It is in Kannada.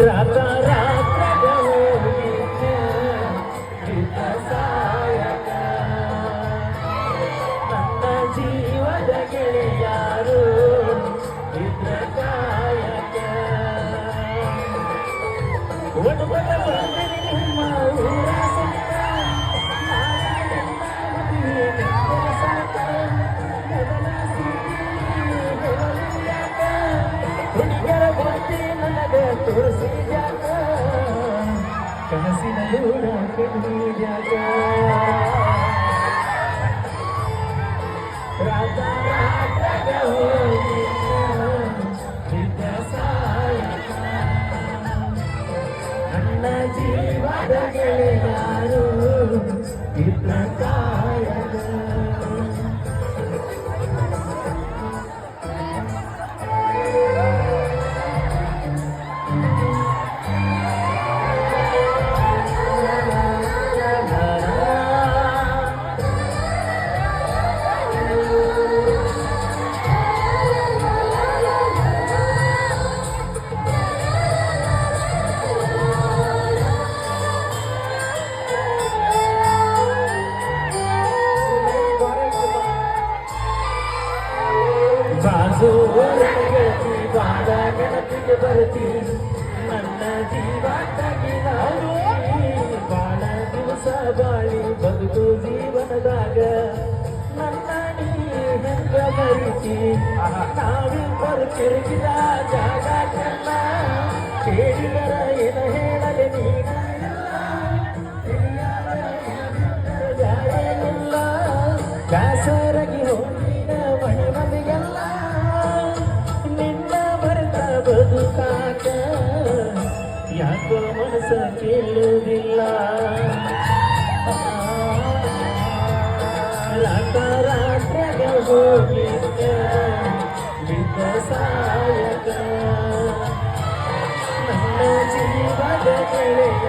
ರಾತ ರಾತ್ರದ ಹೋಗಿದ್ದ ಸಾಯಕ ನನ್ನ ಜೀವದ ಗೆಳೆಯಾರು ಇದ್ರ ಕಾಯಕ ಒಡಬಡ ಬಂದರೆ ನಿಮ್ಮ ಊರ ಸಂತ ಹುಡುಗರ ಬಂದೆ ನನಗೆ ತೋರಿಸಿದ್ಯಾಕ ಕನಸಿನ ದೂರ ಕಣ್ಣಿದ್ಯಾಕ ರಾತ ರಾತ್ರಾಗ ಹೋಗಿದ್ದ ಸಾಯಕ ನನ್ನ ಜೀವದ ಗೆಳೆಯಾರು ಇದ್ರ ಕಾಯಕ ಬಾಜು ಗೆಳತಿ ಬಾಳ ಗೆಳತಿಗೆ ಬರ್ತಿ ನನ್ನ ಜೀವ ತಗಿಲಾರು ಬಾಳ ದಿವಸ ಬಾಳಿ ಬದುಕು ಜೀವನದಾಗ ನನ್ನ ನೀ ಹೆಂಗ ಬರಿತಿ ನಾವಿಬ್ಬರು ತಿರುಗಿದ ಜಾಗಕ್ಕೆಲ್ಲ ಕೇಳಿದರ ಏನ ಹೇಳಲೆ ನೀನಿಲ್ಲ ದಾಸರಗಿ ಹೋಗಿನ ಮಣಿ ಮಂದಿಗೆಲ್ಲ ನಿನ್ನ ಮರೆತ ಬದುಕಾಕ ಯಾಕೋ ಮನಸ್ಸ ಕೇಳುವುದಿಲ್ಲ ರಾತ ರಾತ್ರಾಗ ಹೋಗಿದ್ದ ಬಿದ್ದ ಸಾಯಕ ನನ್ನ ಜೀವದ ಗೆಳೆಯ